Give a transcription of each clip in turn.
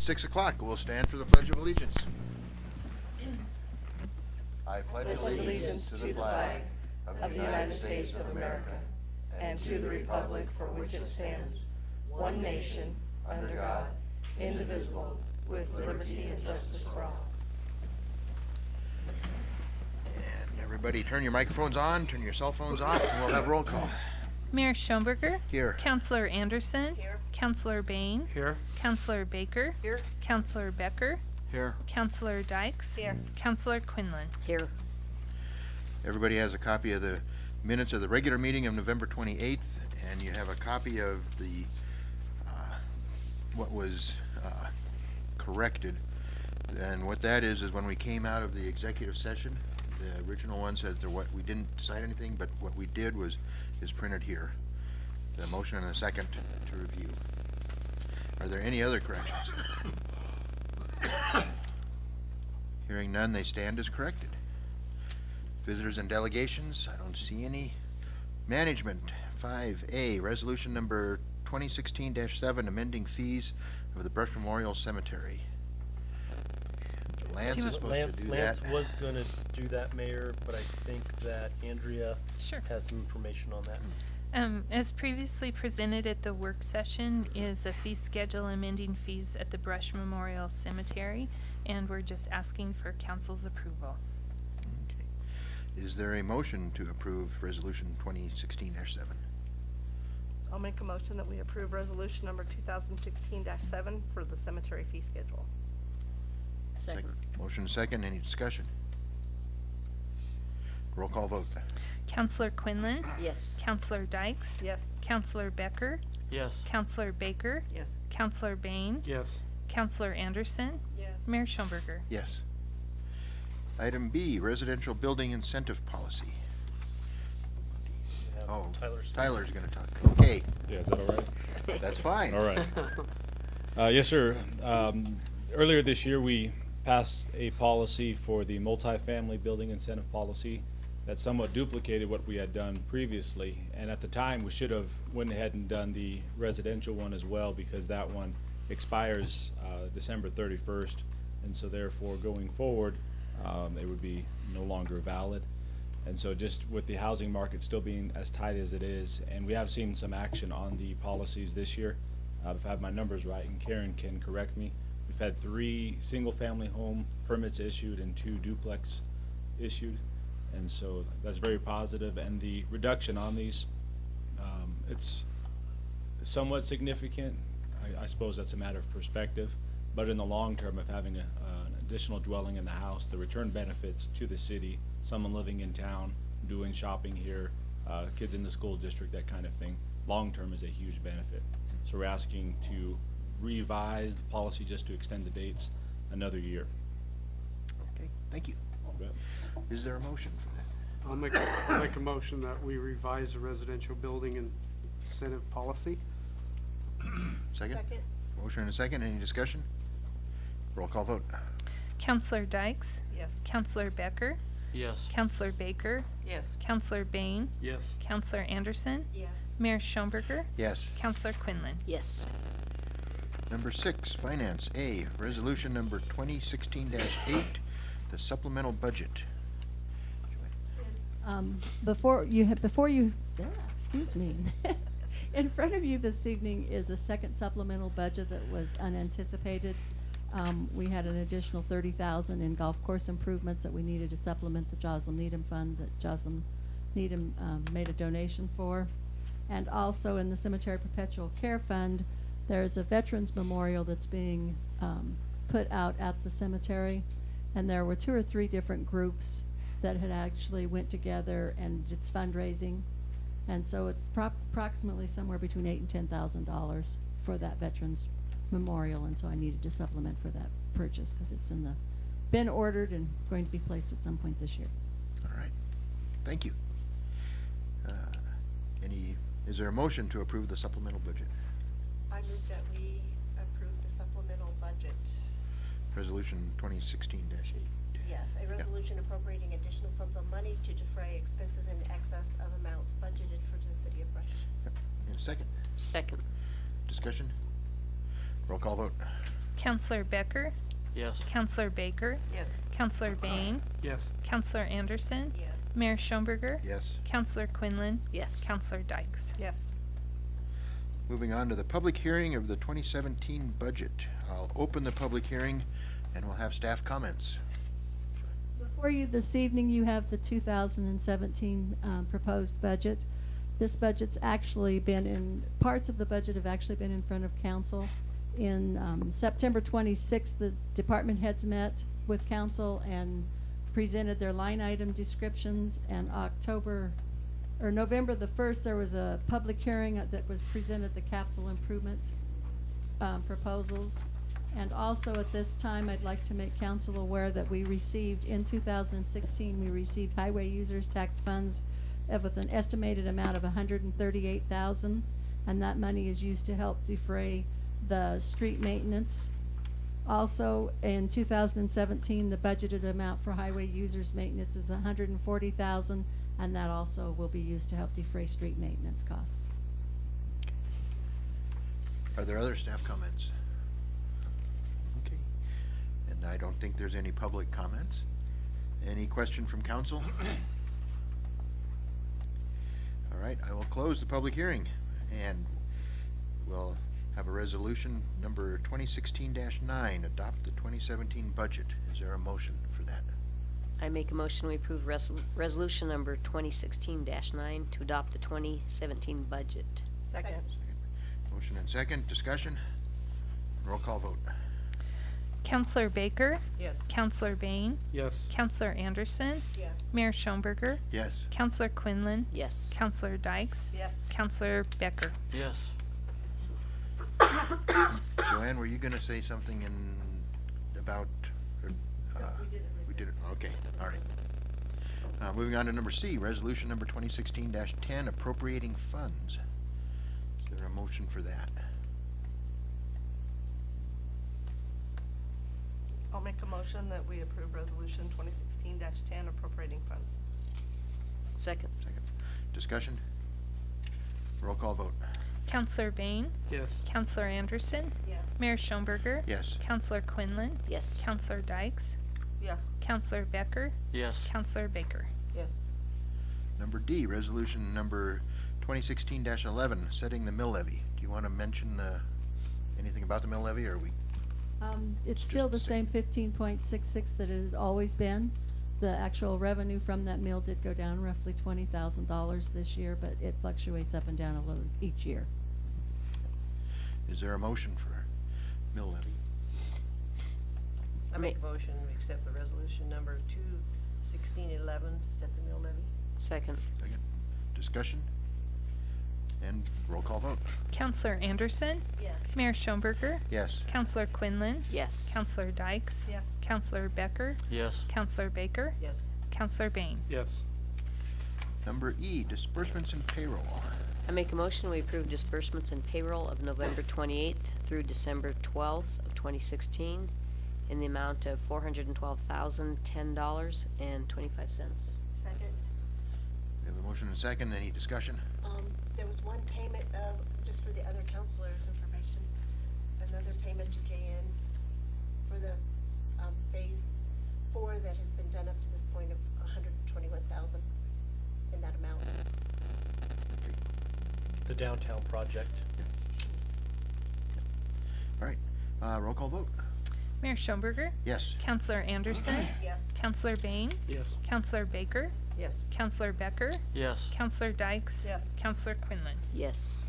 6 o'clock, we'll stand for the Pledge of Allegiance. I pledge allegiance to the flag of the United States of America and to the republic for which it stands, one nation, under God, indivisible, with liberty and justice for all. And everybody turn your microphones on, turn your cell phones off, and we'll have roll call. Mayor Schoenberger. Here. Counselor Anderson. Here. Counselor Bain. Here. Counselor Baker. Here. Counselor Becker. Here. Counselor Dykes. Here. Counselor Quinlan. Here. Everybody has a copy of the minutes of the regular meeting of November 28th, and you have a copy of the, what was corrected. And what that is when we came out of the executive session, the original one says that what we didn't decide anything, but what we did is printed here. The motion and a second to review. Are there any other corrections? Hearing none, they stand as corrected. Visitors and delegations, I don't see any. Management, 5A, resolution number 2016-7, amending fees of the Brush Memorial Cemetery. And Lance is supposed to do that. Lance was gonna do that, Mayor, but I think that Andrea Sure. has some information on that. As previously presented at the work session is a fee schedule amending fees at the Brush Memorial Cemetery, and we're just asking for council's approval. Okay. Is there a motion to approve resolution 2016-7? I'll make a motion that we approve resolution number 2016-7 for the cemetery fee schedule. Second. Motion second, any discussion? Roll call vote. Counselor Quinlan. Yes. Counselor Dykes. Yes. Counselor Becker. Yes. Counselor Baker. Yes. Counselor Bain. Yes. Counselor Anderson. Yes. Mayor Schoenberger. Yes. Item B, residential building incentive policy. We have Oh, Tyler's. Tyler's gonna talk. Okay, Yeah, is that all right? that's fine. All right. Yes, sir. Earlier this year, we passed a policy for the multifamily building incentive policy that somewhat duplicated what we had done previously. And at the time, we should have went ahead and done the residential one as well, because that one expires December 31st. And so therefore, going forward, it would be no longer valid. And so just with the housing market still being as tight as it is, and we have seen some action on the policies this year. If I have my numbers right, and Karen can correct me, we've had 3 single-family home permits issued and 2 duplex issued. And so that's very positive. And the reduction on these, it's somewhat significant. I suppose that's a matter of perspective. But in the long term of having an additional dwelling in the house, the return benefits to the city, someone living in town, doing shopping here, kids in the school district, that kind of thing, long term is a huge benefit. So we're asking to revise the policy just to extend the dates another year. Okay, thank you. You bet. Is there a motion for that? I'll make a motion that we revise the residential building incentive policy. Second? Motion and a second, any discussion? Roll call vote. Counselor Dykes. Yes. Counselor Becker. Yes. Counselor Baker. Yes. Counselor Bain. Yes. Counselor Anderson. Yes. Mayor Schoenberger. Yes. Counselor Quinlan. Yes. Number 6, finance, A, resolution number 2016-8, the supplemental budget. Before you, excuse me, in front of you this evening is a second supplemental budget that was unanticipated. We had an additional $30,000 in golf course improvements that we needed to supplement the Joslyn Needham Fund that Joslyn Needham made a donation for. And also in the Cemetery Perpetual Care Fund, there's a Veterans Memorial that's being put out at the cemetery. And there were 2 or 3 different groups that had actually went together and it's fundraising. And so it's approximately somewhere between $8,000 and $10,000 for that Veterans Memorial. And so I needed to supplement for that purchase because it's been ordered and going to be placed at some point this year. All right, thank you. Is there a motion to approve the supplemental budget? I move that we approve the supplemental budget. Resolution 2016-8. Yes, a resolution appropriating additional sums of money to defray expenses in excess of amounts budgeted for the city of Brush. Yep. And a second. Second. Discussion? Roll call vote. Counselor Becker, Yes. Counselor Baker, Yes. Counselor Bain, Yes. Counselor Anderson, Yes. Mayor Schomburger, Yes. Counselor Quinlan, Yes. Counselor Dykes. Yes. Moving on to the public hearing of the 2017 budget. I'll open the public hearing and we'll have staff comments. Before you this evening, you have the 2017 proposed budget. This budget's actually been parts of the budget have actually been in front of council. In September 26th, the department heads met with council and presented their line item descriptions, and November the 1st, there was a public hearing that was presented the capital improvement proposals. And also at this time, I'd like to make council aware that we received, in 2016, we received highway users tax funds with an estimated amount of $138,000, and that money is used to help defray the street maintenance. Also, in 2017, the budgeted amount for highway users maintenance is $140,000, and that also will be used to help defray street maintenance costs. Are there other staff comments? Okay. And I don't think there's any public comments. Any question from council? All right, I will close the public hearing and we'll have a resolution number 2016-9, adopt the 2017 budget. Is there a motion for that? I make a motion we approve resolution number 2016-9 to adopt the 2017 budget. Second. Motion and second, discussion? Roll call vote. Counselor Baker, Yes. Counselor Bain, Yes. Counselor Anderson, Yes. Mayor Schomburger, Yes. Counselor Quinlan, Yes. Counselor Dykes, Yes. Counselor Becker. Yes. Joanne, were you gonna say something about? We did it, okay, all right. Moving on to number C, resolution number 2016-10, appropriating funds. Is there a motion for that? I'll make a motion that we approve resolution 2016-10 appropriating funds. Second. Second. Discussion? Roll call vote. Counselor Bain, Yes. Counselor Anderson, Yes. Mayor Schomburger, Yes. Counselor Quinlan, Yes. Counselor Dykes, Yes. Counselor Becker, Yes. Counselor Baker. Yes. Number D, resolution number 2016-11, setting the mill levy. Do you wanna mention, anything about the mill levy, or are we? It's Just still the the same 15.66 that it has always been. The actual revenue from that mill did go down roughly $20,000 this year, but it fluctuates up and down a little each year. Is there a motion for mill levy? I make a motion we accept the resolution number 21611 to set the mill levy. Second. Second. Discussion? And roll call vote. Counselor Anderson, Yes. Mayor Schomburger, Yes. Counselor Quinlan, Yes. Counselor Dykes, Yes. Counselor Becker, Yes. Counselor Baker, Yes. Counselor Bain. Yes. Number E, disbursements and payroll. I make a motion we approve disbursements and payroll of November 28th through December 12th of 2016 in the amount of $412,010.25. Second. We have a motion and a second. Any discussion? There was one payment of, just for the other counselors' information, another payment to JN for the, phase 4 that has been done up to this point of $121,000 in that amount. The downtown project. All right. Roll call vote. Mayor Schomburger, Yes. Counselor Anderson, Yes. Counselor Bain, Yes. Counselor Baker, Yes. Counselor Becker, Yes. Counselor Dykes, Yes. Counselor Quinlan. Yes.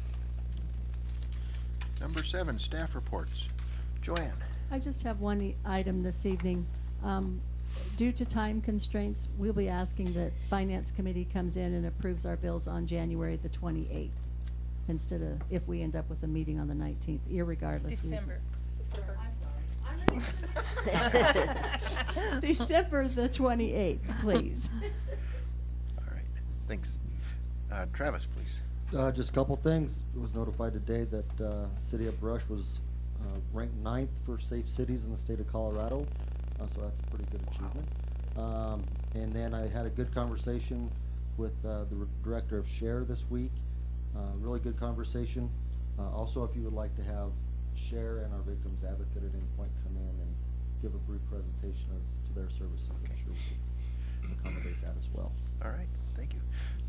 Number 7, staff reports. Joanne? I just have one item this evening. Due to time constraints, we'll be asking that Finance Committee comes in and approves our bills on January the 28th, instead of, if we end up with a meeting on the 19th, irregardless. we- December. December. December the 28th, please. All right. Thanks. Travis, please. Just a couple things. I was notified today that City of Brush was ranked 9th for safe cities in the state of Colorado, so that's a pretty good achievement. And then I had a good conversation with the director of SHARE this week. Really good conversation. Also, if you would like to have Share and our victims advocate at any point come in and give a brief presentation as to their services. I'm Okay. sure we can accommodate that as well. All right, thank you.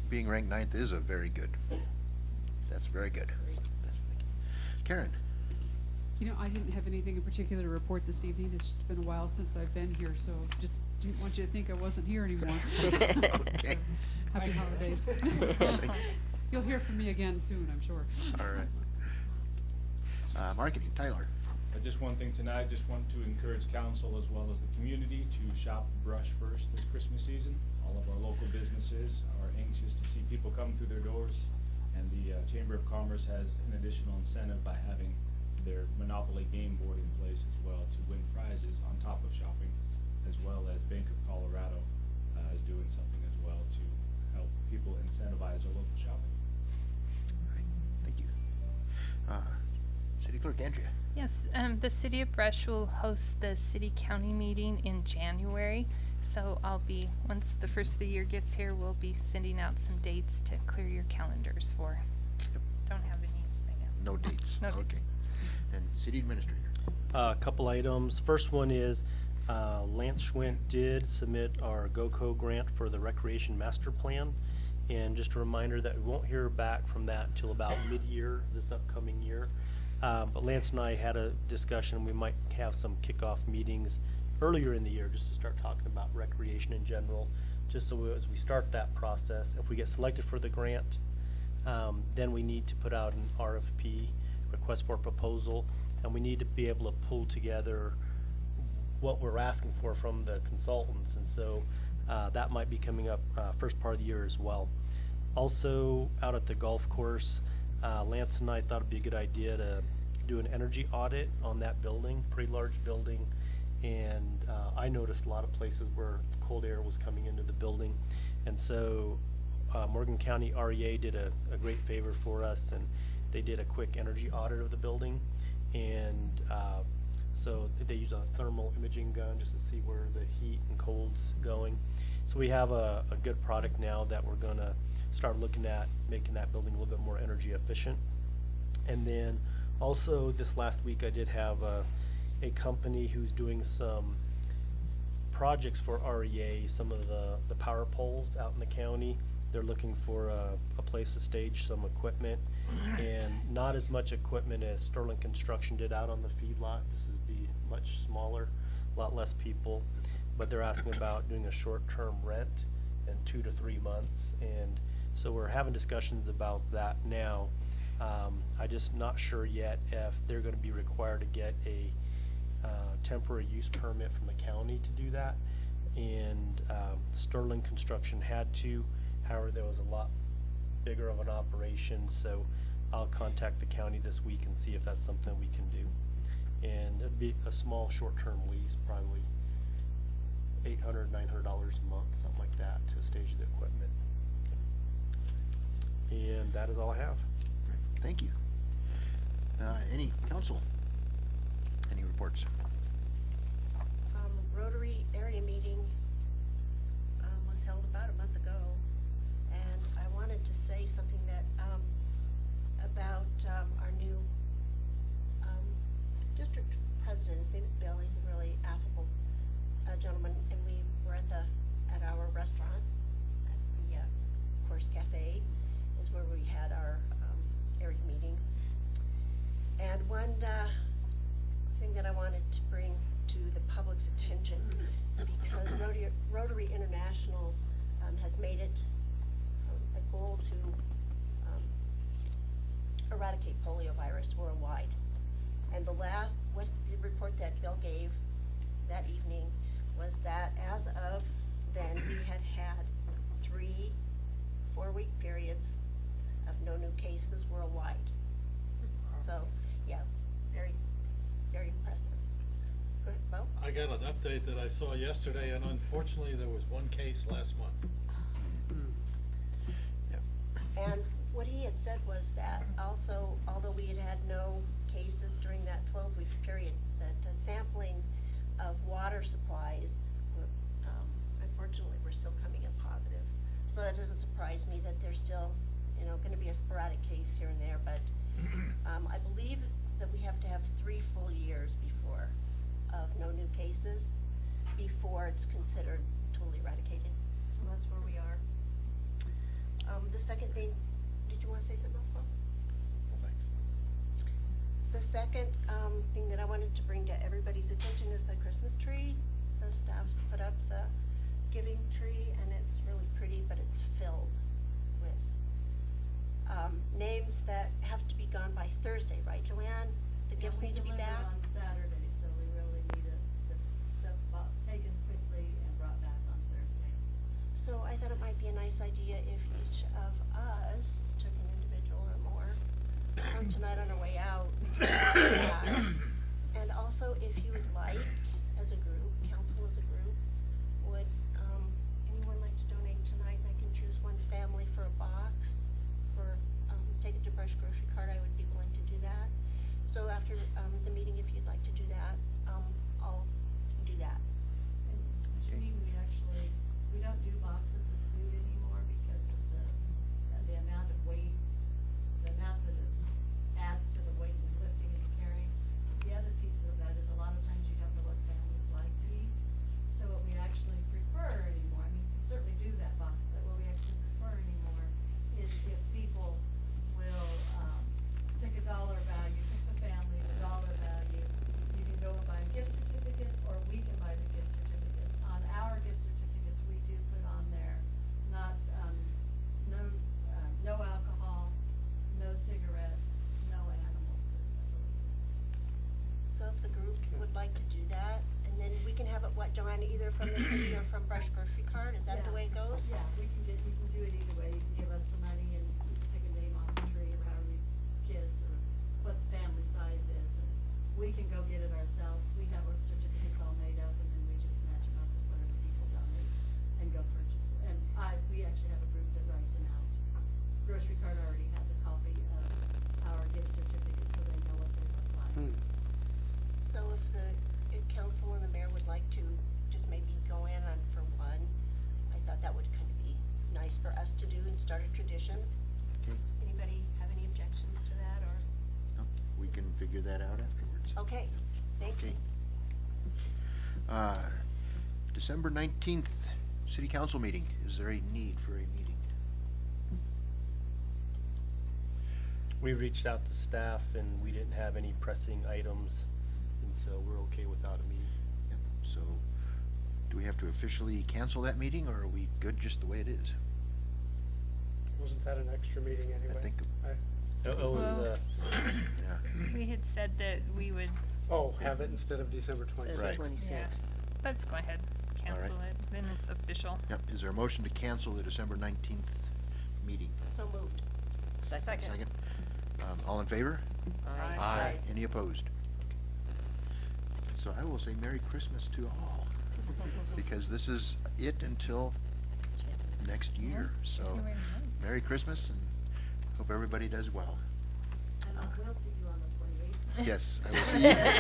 Being ranked ninth is a very good, that's very good. Thank you. Karen? You know, I didn't have anything in particular to report this evening. It's just been a while since I've been here, so just didn't want you to think I wasn't here anymore. So, happy holidays. You'll hear from me again soon, I'm sure. All right. Marketing, Tyler? Just one thing tonight, just want to encourage council as well as the community to shop Brush First this Christmas season. All of our local businesses are anxious to see people come through their doors, and the Chamber of Commerce has an additional incentive by having their Monopoly game board in place as well to win prizes on top of shopping, as well as Bank of Colorado is doing something as well to help people incentivize their local shopping. All right, thank you. City Clerk Andrea? Yes, the City of Brush will host the city-county meeting in January. So I'll be, once the first of the year gets here, we'll be sending out some dates to clear your calendars for. Yep. Don't have any right now. No dates? No dates. Okay. And City Administrator? A couple items. First one is Lance Schwint did submit our GOCO grant for the Recreation Master Plan. And just a reminder that we won't hear back from that until about mid-year this upcoming year. But Lance and I had a discussion. We might have some kickoff meetings earlier in the year just to start talking about recreation in general, just so as we start that process. If we get selected for the grant, then we need to put out an RFP, request for proposal, and we need to be able to pull together what we're asking for from the consultants, and so that might be coming up first part of the year as well. Also, out at the golf course, Lance and I thought it'd be a good idea to do an energy audit on that building, pretty large building, and I noticed a lot of places where cold air was coming into the building, and so Morgan County REA did a great favor for us, and they did a quick energy audit of the building, and so they use a thermal imaging gun just to see where the heat and cold's going. So we have a good product now that we're gonna start looking at making that building a little bit more energy efficient. And then also this last week I did have a company who's doing some projects for REA, some of the power poles out in the county. They're looking for a place to stage some equipment, and not as much equipment as Sterling Construction did out on the feedlot. This would be much smaller, a lot less people, but they're asking about doing a short-term rent in 2 to 3 months, and so we're having discussions about that now. I'm just not sure yet if they're going to be required to get a temporary use permit from the county to do that, and Sterling Construction had to. However, there was a lot bigger of an operation, so I'll contact the county this week and see if that's something we can do. And it'd be a small short-term lease, probably $800, $900 a month, something like that, to stage the equipment. And that is all I have. Thank you. Any council? Any reports? Rotary area meeting was held about a month ago, and I wanted to say something that about our new district president. His name is Bill. He's a really affable gentleman, and we were at our restaurant at the Course Cafe is where we had our area meeting. And one thing that I wanted to bring to the public's attention, because Rotary International has made it a goal to eradicate polio virus worldwide. And the report that Bill gave that evening was that as of then, we had 3 4-week periods of no new cases worldwide. So, yeah, very, very impressive. Go ahead, Bo. I got an update that I saw yesterday, and unfortunately, there was 1 case last month. Yep. And what he had said was that also, although we had no cases during that 12-week period, that the sampling of water supplies were, unfortunately, were still coming in positive. So that doesn't surprise me that there's still, going to be a sporadic case here and there, but I believe that we have to have 3 full years before of no new cases before it's considered totally eradicated. So that's where we are. The second thing, did you want to say something else, Bob? Thanks. The second thing that I wanted to bring to everybody's attention is the Christmas tree. The staff's put up the giving tree, and it's really pretty, but it's filled with names that have to be gone by Thursday, right, Joanne? The gifts need to be back? on Saturday, so we really need the stuff taken quickly and brought back on Thursday. So I thought it might be a nice idea if each of us took an individual or more tonight on our way out. And also, if you would like, as a group, council as a group, would anyone like to donate tonight? I can choose one family for a box, for, take it to Brush Grocery Cart, I would be willing to do that. So after the meeting, if you'd like to do that, I'll do that. Janine, we don't do boxes of food anymore because of the amount of weight, the amount that it adds to the weight and lifting and carrying. The other piece of that is a lot of times you don't know what families like to eat. So what we actually prefer anymore, I mean, we certainly do that box, but what we actually prefer anymore is if people will, pick a dollar value, pick the family, the dollar value. You can go and buy a gift certificate, or we can buy the gift certificates. On our gift certificates, we do put on there, not, no alcohol, no cigarettes, no animal food. So if the group would like to do that, and then we can have it, what, Joanna, either from the city or from Brush Grocery Cart, is that the way it goes? Yeah, we can do it either way. You can give us the money and pick a name on the tree, or however many kids, or what the family size is, and we can go get it ourselves. We have our certificates all made up, and then we just match them up with whatever people donate and go purchase it. And we actually have a group that writes them out. Grocery Cart already has a copy of our gift certificates, so they know what they look like. So if council and the mayor would like to just maybe go in on for one, I thought that would kind of be nice for us to do and start a tradition. Okay. Anybody have any objections to that, or? No, we can figure that out afterwards. Okay, thank you. Okay. December 19th, city council meeting. Is there a need for a meeting? We reached out to staff and we didn't have any pressing items, and so we're okay without a meeting. Yep. So, do we have to officially cancel that meeting, or are we good just the way it is? Wasn't that an extra meeting anyway? I think, It was, Well- yeah. We had said that we would, Oh, have it instead of December Says 26th. Right. the 26th. let's go ahead, cancel it, then it's official. Yep. Is there a motion to cancel the December 19th meeting? So moved. Second. Second. All in favor? Aye. Any opposed? Okay. So I will say Merry Christmas to all, because this is it until next year. So, January 9th. Merry Christmas, and hope everybody does well. And I will see you on the 28th. Yes,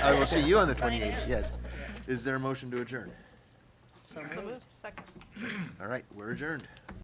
I will see you on the 28th, Finance. yes. Is there a motion to adjourn? So moved. Second. All right, we're adjourned.